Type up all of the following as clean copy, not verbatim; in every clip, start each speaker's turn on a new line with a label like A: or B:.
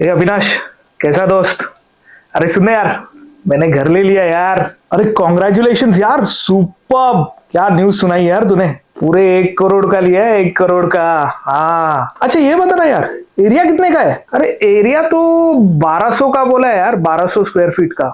A: अविनाश, कैसा दोस्त? अरे सुनने यार, मैंने घर ले लिया यार। अरे कॉन्ग्रेचुलेशंस यार, सुपर्ब! क्या न्यूज सुनाई यार तूने। पूरे 1 करोड़ का लिया है, 1 करोड़ का। हाँ, अच्छा ये बता ना यार, एरिया कितने का है? अरे एरिया तो 1200 का बोला है यार, 1200 स्क्वायर फीट का।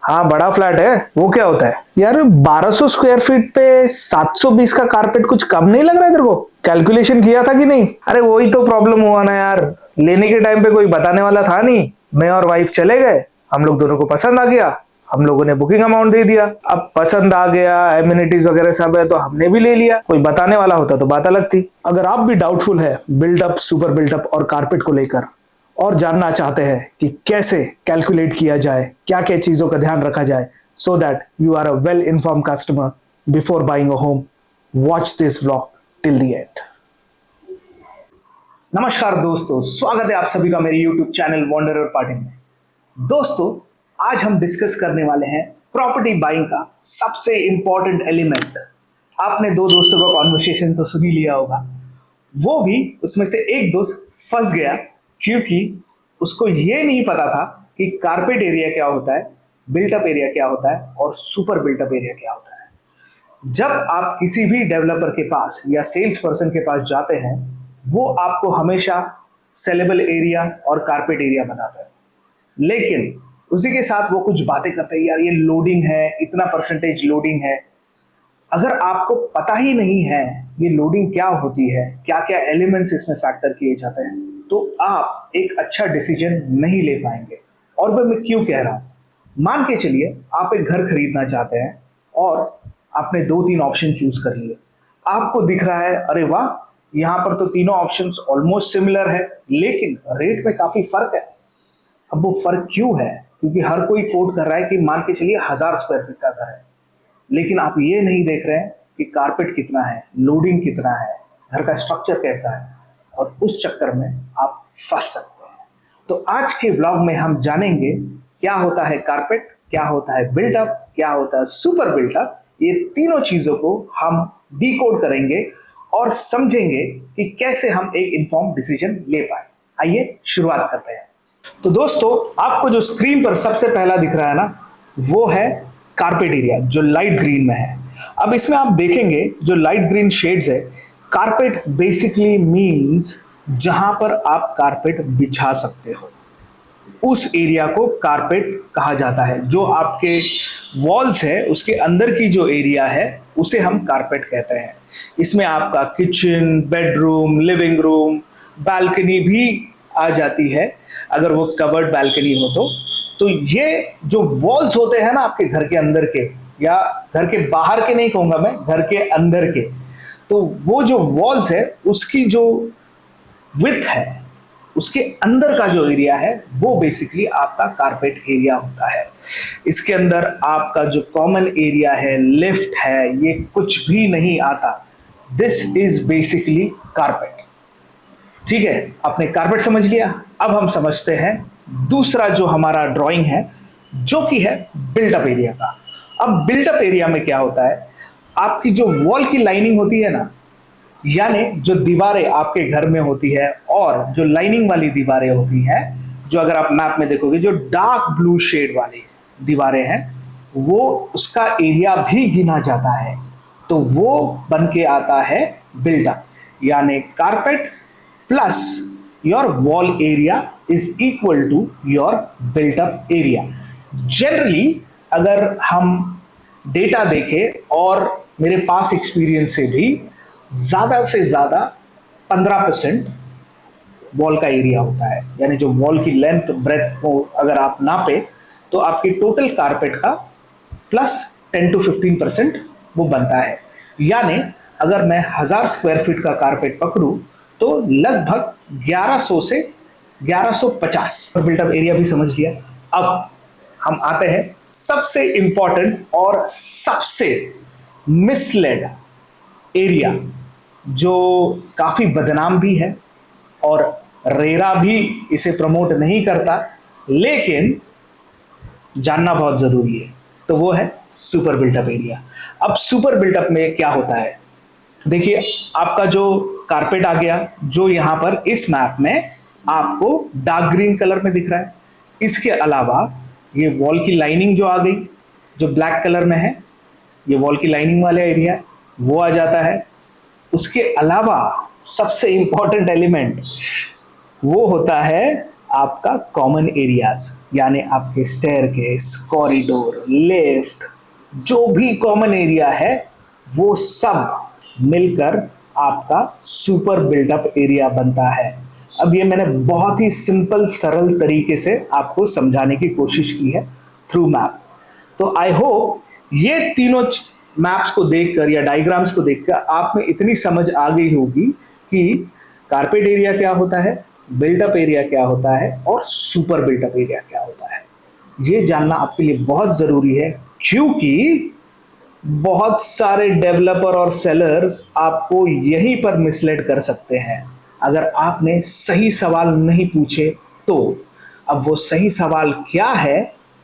A: हाँ, बड़ा फ्लैट है। वो क्या होता है यार, 1200 स्क्वायर फीट पे 720 का कारपेट कुछ कम नहीं लग रहा है तेरे को? कैलकुलेशन किया था कि नहीं? अरे वही तो प्रॉब्लम हुआ ना यार, लेने के टाइम पे कोई बताने वाला था नहीं। मैं और वाइफ चले गए, हम लोग दोनों को पसंद आ गया, हम लोगों ने बुकिंग अमाउंट दे दिया। अब पसंद आ गया, एमिनिटीज वगैरह सब है तो हमने भी ले लिया। कोई बताने वाला होता तो बात अलग थी। अगर आप भी डाउटफुल है बिल्डअप, सुपर बिल्डअप और कारपेट को लेकर, और जानना चाहते हैं कि कैसे कैलकुलेट किया जाए, क्या क्या चीजों का ध्यान रखा जाए, so that you are a well inform customer before buying a home, watch this vlog till the end. नमस्कार दोस्तों, स्वागत है आप सभी का मेरे YouTube चैनल वंडरर पार्टी में। दोस्तों, आज हम डिस्कस करने वाले हैं प्रॉपर्टी बाइंग का सबसे इंपॉर्टेंट एलिमेंट। आपने दो दोस्तों का कॉन्वर्सेशन तो सुन ही लिया होगा। वो भी उसमें से एक दोस्त फंस गया क्योंकि उसको ये नहीं पता था कि कारपेट एरिया क्या होता है, बिल्टअप एरिया क्या होता है और सुपर बिल्टअप एरिया क्या होता है। जब आप किसी भी डेवलपर के पास या सेल्स पर्सन के पास जाते हैं, वो आपको हमेशा सेलेबल एरिया और कारपेट एरिया बताता है, लेकिन उसी के साथ वो कुछ बातें करते हैं, यार ये लोडिंग है, इतना परसेंटेज लोडिंग है। अगर आपको पता ही नहीं है ये लोडिंग क्या होती है, क्या क्या एलिमेंट्स इसमें फैक्टर किए जाते हैं, तो आप एक अच्छा डिसीजन नहीं ले पाएंगे। और वह मैं क्यों कह रहा हूं, मान के चलिए आप एक घर खरीदना चाहते हैं और आपने 2-3 ऑप्शन चूज कर लिए। आपको दिख रहा है अरे वाह, यहाँ पर तो तीनों ऑप्शंस ऑलमोस्ट सिमिलर है, लेकिन रेट में काफी फर्क है। अब वो फर्क क्यों है? क्योंकि हर कोई कोट कर रहा है कि मान के चलिए 1000 स्क्वायर फीट का घर है, लेकिन आप ये नहीं देख रहे हैं कि कारपेट कितना है, लोडिंग कितना है, घर का स्ट्रक्चर कैसा है, और उस चक्कर में आप फंस सकते हैं। तो आज के ब्लॉग में हम जानेंगे क्या होता है कारपेट, क्या होता है बिल्टअप, क्या होता है सुपर बिल्टअप। ये तीनों चीजों को हम डिकोड करेंगे और समझेंगे कि कैसे हम एक इन्फॉर्म डिसीजन ले पाए। आइए शुरुआत करते हैं। तो दोस्तों, आपको जो स्क्रीन पर सबसे पहला दिख रहा है ना, वो है कारपेट एरिया जो लाइट ग्रीन में है। अब इसमें आप देखेंगे जो लाइट ग्रीन शेड्स है, कारपेट बेसिकली मींस जहां पर आप कारपेट बिछा सकते हो, उस एरिया को कारपेट कहा जाता है। जो आपके वॉल्स है उसके अंदर की जो एरिया है उसे हम कारपेट कहते हैं। इसमें आपका kitchen, bedroom, living room, balcony भी आ जाती है, अगर वो कवर्ड बालकनी हो तो ये जो वॉल्स होते हैं ना आपके घर के अंदर के, या घर के बाहर के नहीं कहूंगा मैं, घर के अंदर के, तो वो जो वॉल्स है उसकी जो विड्थ है, उसके अंदर का जो एरिया है वो बेसिकली आपका कारपेट एरिया होता है। इसके अंदर आपका जो कॉमन एरिया है, लिफ्ट है, ये कुछ भी नहीं आता। This is basically carpet. ठीक है, आपने कारपेट समझ लिया। अब हम समझते हैं दूसरा जो हमारा ड्राइंग है, जो कि है बिल्टअप एरिया का। अब बिल्टअप एरिया में क्या होता है, आपकी जो वॉल की लाइनिंग होती है ना, यानी जो दीवारें आपके घर में होती है और जो लाइनिंग वाली दीवारें होती हैं, जो अगर आप मैप में देखोगे जो डार्क ब्लू शेड वाली दीवारें हैं, वो उसका एरिया भी गिना जाता है, तो वो बन के आता है बिल्टअप। यानी carpet plus your wall area is equal to your built up area. Generally अगर हम डेटा देखें और मेरे पास एक्सपीरियंस से भी, ज्यादा से ज्यादा 15% वॉल का एरिया होता है। यानी जो वॉल की लेंथ ब्रेथ को अगर आप नापे तो आपकी टोटल कारपेट का प्लस 10 to 15% वो बनता है। यानी अगर मैं 1000 स्क्वायर फीट का कारपेट पकड़ूं तो लगभग 1100 से 1150 बिल्टअप एरिया भी समझ लिया। अब हम आते हैं सबसे इंपॉर्टेंट और सबसे मिसलेड एरिया, जो काफी बदनाम भी है और रेरा भी इसे प्रमोट नहीं करता, लेकिन जानना बहुत जरूरी है। तो वो है सुपर बिल्टअप एरिया। अब सुपर बिल्टअप में क्या होता है, देखिए आपका जो कारपेट आ गया, जो यहां पर इस मैप में आपको डार्क ग्रीन कलर में दिख रहा है। इसके अलावा ये वॉल की लाइनिंग जो आ गई, जो ब्लैक कलर में है, ये वॉल की लाइनिंग वाला एरिया वो आ जाता है। उसके अलावा सबसे इंपॉर्टेंट एलिमेंट वो होता है आपका कॉमन एरियाज, यानी आपके स्टेयरकेस, कॉरिडोर, लिफ्ट, जो भी कॉमन एरिया है वो सब मिलकर आपका सुपर बिल्डअप एरिया बनता है। अब ये मैंने बहुत ही सिंपल सरल तरीके से आपको समझाने की कोशिश की है थ्रू मैप। तो आई होप ये तीनों मैप्स को देखकर या डायग्राम्स को देखकर आप में इतनी समझ आ गई होगी कि कारपेट एरिया क्या होता है, बिल्डअप एरिया क्या होता है और सुपर बिल्डअप एरिया क्या होता है। ये जानना आपके लिए बहुत जरूरी है, क्योंकि बहुत सारे डेवलपर और सेलर्स आपको यहीं पर मिसलेड कर सकते हैं अगर आपने सही सवाल नहीं पूछे तो। अब वो सही सवाल क्या है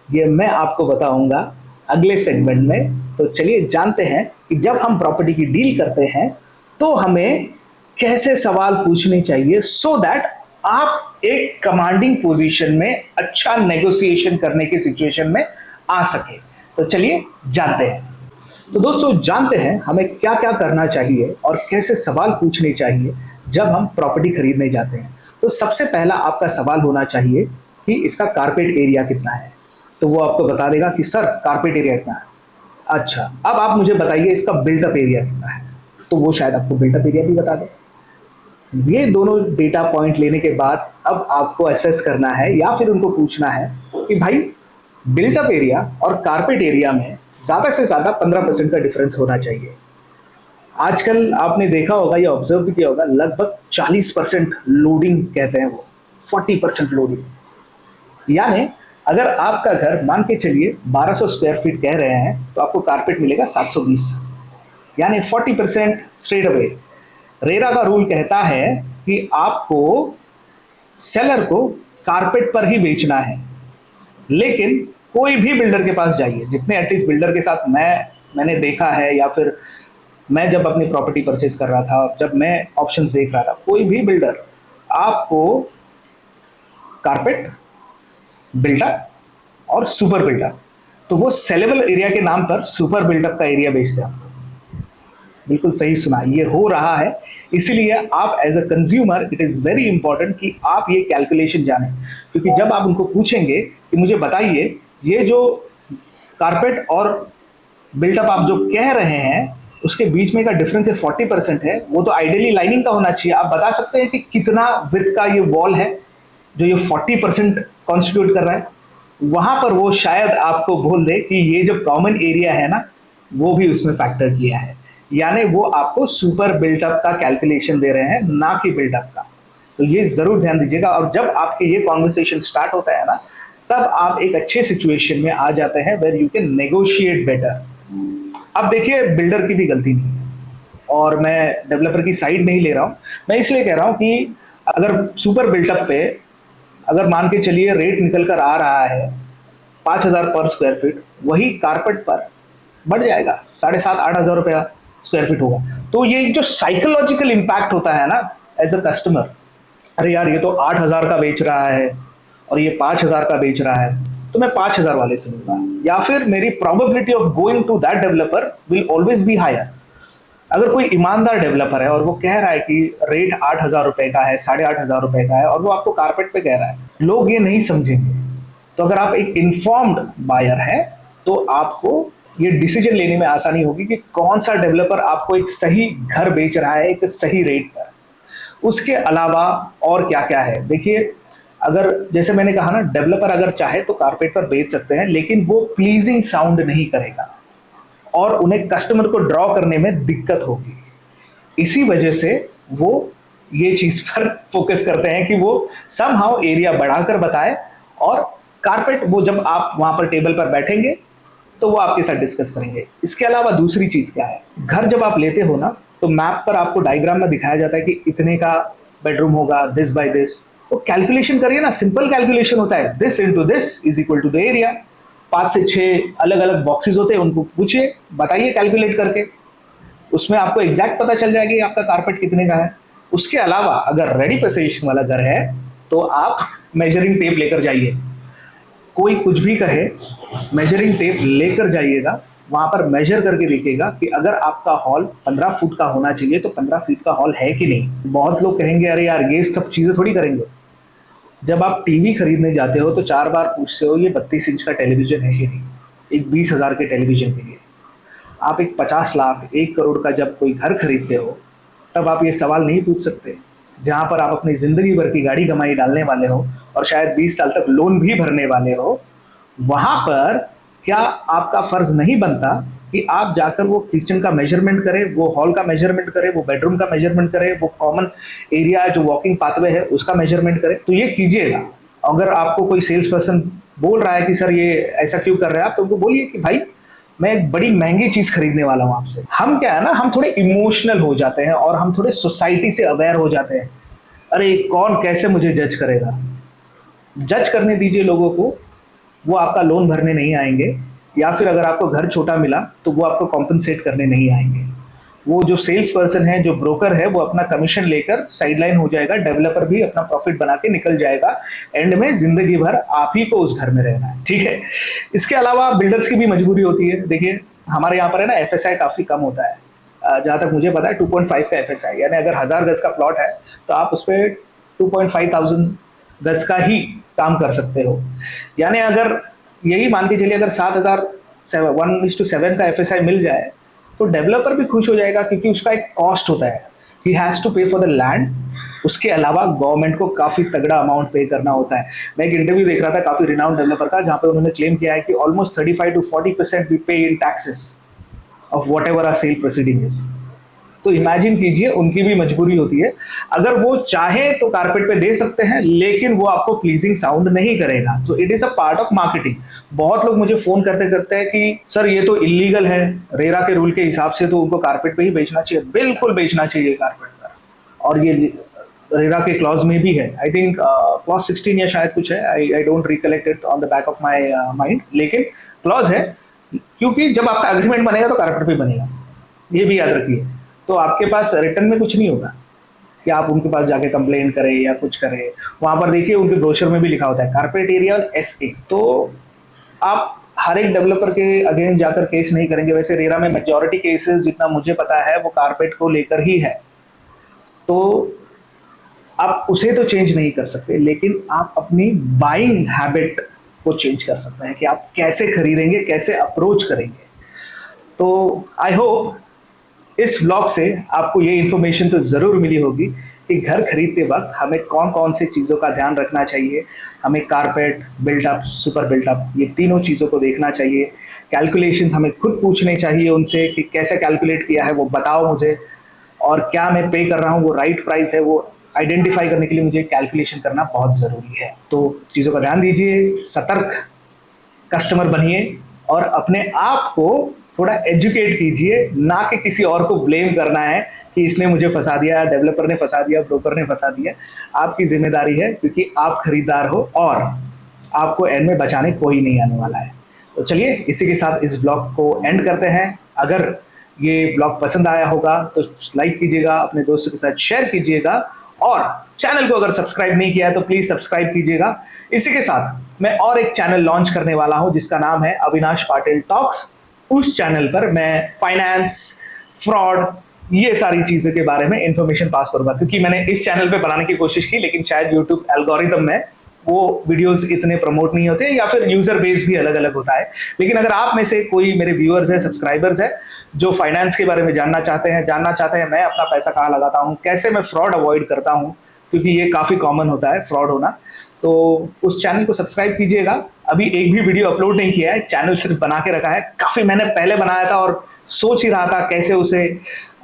A: ये मैं आपको बताऊंगा अगले सेगमेंट में। तो चलिए जानते हैं कि जब हम प्रॉपर्टी की डील करते हैं तो हमें कैसे सवाल पूछने चाहिए, सो दैट आप एक कमांडिंग पोजीशन में अच्छा नेगोशिएशन करने की सिचुएशन में आ सके। तो चलिए जानते हैं। तो दोस्तों जानते हैं हमें क्या क्या करना चाहिए और कैसे सवाल पूछने चाहिए जब हम प्रॉपर्टी खरीदने जाते हैं। तो सबसे पहला आपका सवाल होना चाहिए कि इसका कारपेट एरिया कितना है। तो वो आपको बता देगा कि सर कारपेट एरिया कितना है। अच्छा, अब आप मुझे बताइए इसका बिल्डअप एरिया कितना है। तो वो शायद आपको बिल्डअप एरिया भी बता दे। ये दोनों डेटा पॉइंट लेने के बाद अब आपको असेस करना है या फिर उनको पूछना है कि भाई बिल्डअप एरिया और कारपेट एरिया में ज्यादा से ज्यादा 15% का डिफरेंस होना चाहिए। आजकल आपने देखा होगा या ऑब्जर्व भी किया होगा, लगभग 40% लोडिंग कहते हैं वो, 40% लोडिंग। यानी अगर आपका घर मान के चलिए 1200 स्क्वायर फीट कह रहे हैं तो आपको कारपेट मिलेगा 720, यानी 40% स्ट्रेट अवे। रेरा का रूल कहता है कि आपको सेलर को कारपेट पर ही बेचना है। लेकिन कोई भी बिल्डर के पास जाइए, जितने एटलीस्ट बिल्डर के साथ मैंने देखा है या फिर मैं जब अपनी प्रॉपर्टी परचेज कर रहा था, जब मैं ऑप्शंस देख रहा था, कोई भी बिल्डर आपको कारपेट, बिल्डअप और सुपर बिल्डअप, तो वो सेलेबल एरिया के नाम पर सुपर बिल्डअप का एरिया बेचते हैं। बिल्कुल सही सुना, ये हो रहा है। इसीलिए आप as a consumer it is very important कि आप ये कैलकुलेशन जानें, क्योंकि जब आप उनको पूछेंगे कि मुझे बताइए ये जो कारपेट और बिल्टअप आप जो कह रहे हैं उसके बीच में का डिफरेंस है 40% है, वो तो आइडियली लाइनिंग का होना चाहिए। आप बता सकते हैं कि कितना विड्थ का ये वॉल है जो ये 40% कॉन्स्टिट्यूट कर रहा है। वहां पर वो शायद आपको बोल दे कि ये जो कॉमन एरिया है ना वो भी उसमें फैक्टर किया है, यानी वो आपको सुपर बिल्टअप का कैलकुलेशन दे रहे हैं, ना कि बिल्डअप का। तो ये जरूर ध्यान दीजिएगा। और जब आपके ये कॉन्वर्सेशन स्टार्ट होता है ना, तब आप एक अच्छे सिचुएशन में आ जाते हैं where you can negotiate better. अब देखिए बिल्डर की भी गलती नहीं है और मैं डेवलपर की साइड नहीं ले रहा हूं। मैं इसलिए कह रहा हूं कि अगर सुपर बिल्टअप पे अगर मान के चलिए रेट निकल कर आ रहा है 5,000 पर स्क्वायर फीट, वही कारपेट पर बढ़ जाएगा 7,500-8,000 रुपया स्क्वायर फीट होगा। तो ये जो साइकोलॉजिकल इंपैक्ट होता है ना एज अ कस्टमर, अरे यार ये तो 8,000 का बेच रहा है और ये 5,000 का बेच रहा है, तो मैं 5,000 वाले से लूंगा, या फिर मेरी probability of going to that developer will always be higher. अगर कोई ईमानदार डेवलपर है और वो कह रहा है कि रेट 8,000 रुपए का है, 8,500 रुपए का है, और वो आपको कारपेट पे कह रहा है, लोग ये नहीं समझेंगे। तो अगर आप एक इन्फॉर्म्ड बायर है तो आपको ये डिसीजन लेने में आसानी होगी कि कौन सा डेवलपर आपको एक सही घर बेच रहा है एक सही रेट पर। उसके अलावा और क्या क्या है देखिए, अगर जैसे मैंने कहा ना, डेवलपर अगर चाहे तो कारपेट पर बेच सकते हैं, लेकिन वो प्लीजिंग साउंड नहीं करेगा और उन्हें कस्टमर को ड्रॉ करने में दिक्कत होगी। इसी वजह से वो ये चीज पर फोकस करते हैं कि वो समहाउ एरिया बढ़ाकर बताए, और कारपेट वो जब आप वहां पर टेबल पर बैठेंगे तो वो आपके साथ डिस्कस करेंगे। इसके अलावा दूसरी चीज क्या है, घर जब आप लेते हो ना तो मैप पर आपको डायग्राम में दिखाया जाता है कि इतने का बेडरूम होगा, दिस बाय दिस। तो कैलकुलेशन करिए ना, सिंपल कैलकुलेशन होता है, this into this is equal to the area. 5 से 6 अलग अलग बॉक्सेस होते हैं, उनको पूछिए, बताइए कैलकुलेट करके, उसमें आपको एग्जैक्ट पता चल जाएगा आपका कारपेट कितने का है। उसके अलावा अगर रेडी पोजीशन वाला घर है तो आप मेजरिंग टेप लेकर जाइए। कोई कुछ भी कहे, मेजरिंग टेप लेकर जाइएगा, वहां पर मेजर करके देखिएगा कि अगर आपका हॉल 15 फुट का होना चाहिए तो 15 फीट का हॉल है कि नहीं। बहुत लोग कहेंगे अरे यार ये सब चीजें थोड़ी करेंगे। जब आप टीवी खरीदने जाते हो तो 4 बार पूछते हो ये 32 इंच का टेलीविजन है कि नहीं, एक 20,000 के टेलीविजन के लिए। आप एक 50 लाख 1 करोड़ का जब कोई घर खरीदते हो तब आप ये सवाल नहीं पूछ सकते। जहां पर आप अपनी जिंदगी भर की गाड़ी कमाई डालने वाले हो और शायद 20 साल तक लोन भी भरने वाले हो, वहां पर क्या आपका फर्ज नहीं बनता कि आप जाकर वो किचन का मेजरमेंट करें, वो हॉल का मेजरमेंट करें, वो बेडरूम का मेजरमेंट करें, वो कॉमन एरिया जो वॉकिंग पाथवे है उसका मेजरमेंट करें। तो ये कीजिएगा। अगर आपको कोई सेल्स पर्सन बोल रहा है कि सर ये ऐसा क्यों कर रहे हैं आप, तो उनको बोलिए कि भाई मैं एक बड़ी महंगी चीज खरीदने वाला हूं आपसे। हम क्या है ना, हम थोड़े इमोशनल हो जाते हैं और हम थोड़े सोसाइटी से अवेयर हो जाते हैं। अरे कौन कैसे मुझे जज करेगा। जज करने दीजिए लोगों को, वो आपका लोन भरने नहीं आएंगे, या फिर अगर आपको घर छोटा मिला तो वो आपको कॉम्पनसेट करने नहीं आएंगे। वो जो सेल्स पर्सन है, जो ब्रोकर है, वो अपना कमीशन लेकर साइडलाइन हो जाएगा, डेवलपर भी अपना प्रॉफिट बना के निकल जाएगा। एंड में जिंदगी भर आप ही को उस घर में रहना है, ठीक है। इसके अलावा बिल्डर्स की भी मजबूरी होती है। देखिए हमारे यहाँ पर है ना एफएसआई काफी कम होता है। जहां तक मुझे पता है 2.5 का एफएसआई, यानी अगर 1000 गज का प्लॉट है तो आप उस पर 2.5 थाउजेंड गज का ही काम कर सकते हो। यानी अगर यही मान के चलिए अगर 7,1:7 का एफएसआई मिल जाए तो डेवलपर भी खुश हो जाएगा, क्योंकि उसका एक कॉस्ट होता है, ही हैज टू पे फॉर द लैंड। उसके अलावा गवर्नमेंट को काफी तगड़ा अमाउंट पे करना होता है। मैं एक इंटरव्यू देख रहा था काफी रिनाउंड डेवलपर का, जहां पे उन्होंने क्लेम किया है कि almost 35 to 40% we pay in taxes of whatever are sale proceeding is. तो इमेजिन कीजिए उनकी भी मजबूरी होती है। अगर वो चाहे तो कारपेट पे दे सकते हैं, लेकिन वो आपको प्लीजिंग साउंड नहीं करेगा। तो it is a part of marketing. बहुत लोग मुझे फोन करते करते हैं कि सर ये तो इलीगल है, रेरा के रूल के हिसाब से तो उनको कारपेट पे ही बेचना चाहिए। बिल्कुल बेचना चाहिए कारपेट पर, और ये रेरा के क्लॉज में भी है। आई थिंक क्लॉज 16 या शायद कुछ है, I don't recollect it on the back of my mind, लेकिन क्लॉज है। क्योंकि जब आपका एग्रीमेंट बनेगा तो कारपेट पे बनेगा, ये भी याद रखिए। तो आपके पास रिटर्न में कुछ नहीं होगा कि आप उनके पास जाके कंप्लेंट करें या कुछ करें। वहां पर देखिए उनके ब्रोशर में भी लिखा होता है कारपेट एरिया और एसए। तो आप हर एक डेवलपर के अगेंस्ट जाकर केस नहीं करेंगे। वैसे रेरा में मेजॉरिटी केसेस जितना मुझे पता है वो कारपेट को लेकर ही है। तो आप उसे तो चेंज नहीं कर सकते, लेकिन आप अपनी बाइंग हैबिट को चेंज कर सकते हैं कि आप कैसे खरीदेंगे, कैसे अप्रोच करेंगे। तो आई होप इस ब्लॉग से आपको ये इन्फॉर्मेशन तो ज़रूर मिली होगी कि घर खरीदते वक्त हमें कौन कौन से चीज़ों का ध्यान रखना चाहिए। हमें कारपेट, बिल्टअप, सुपर बिल्टअप, ये तीनों चीज़ों को देखना चाहिए। कैलकुलेशंस हमें खुद पूछने चाहिए उनसे कि कैसे कैलकुलेट किया है वो बताओ मुझे, और क्या मैं पे कर रहा हूँ वो राइट प्राइस है, वो आइडेंटिफाई करने के लिए मुझे कैलकुलेशन करना बहुत ज़रूरी है। तो चीज़ों का ध्यान दीजिए, सतर्क कस्टमर बनिए और अपने आप को थोड़ा एजुकेट कीजिए, ना कि किसी और को ब्लेम करना है कि इसने मुझे फंसा दिया, डेवलपर ने फंसा दिया, ब्रोकर ने फंसा दिया। आपकी जिम्मेदारी है, क्योंकि आप खरीदार हो और आपको एंड में बचाने कोई नहीं आने वाला है। तो चलिए इसी के साथ इस ब्लॉग को एंड करते हैं। अगर ये ब्लॉग पसंद आया होगा तो लाइक कीजिएगा, अपने दोस्तों के साथ शेयर कीजिएगा, और चैनल को अगर सब्सक्राइब नहीं किया है तो प्लीज सब्सक्राइब कीजिएगा। इसी के साथ मैं और एक चैनल लॉन्च करने वाला हूं जिसका नाम है अविनाश पाटिल टॉक्स। उस चैनल पर मैं फाइनेंस, फ्रॉड, ये सारी चीजों के बारे में इंफॉर्मेशन पास करूंगा, क्योंकि मैंने इस चैनल पे बनाने की कोशिश की लेकिन शायद यूट्यूब एल्गोरिथम में वो वीडियोस इतने प्रमोट नहीं होते, या फिर यूजर बेस भी अलग अलग होता है। लेकिन अगर आप में से कोई मेरे व्यूअर्स है, सब्सक्राइबर्स है, जो फाइनेंस के बारे में जानना चाहते हैं मैं अपना पैसा कहाँ लगाता हूँ, कैसे मैं फ्रॉड अवॉइड करता हूँ, क्योंकि ये काफी कॉमन होता है फ्रॉड होना, तो उस चैनल को सब्सक्राइब कीजिएगा। अभी एक भी वीडियो अपलोड नहीं किया है, चैनल सिर्फ बना के रखा है। काफी मैंने पहले बनाया था और सोच ही रहा था कैसे उसे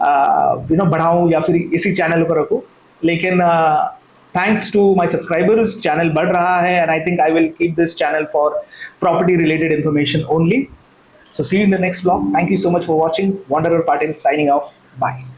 A: बढ़ाऊं या फिर इसी चैनल पर रखूं, लेकिन thanks to my subscribers channel बढ़ रहा है, and I think I will keep this channel for property related information only. So see you in the next vlog. Thank you so much for watching. Wanderer Patil signing off. Bye.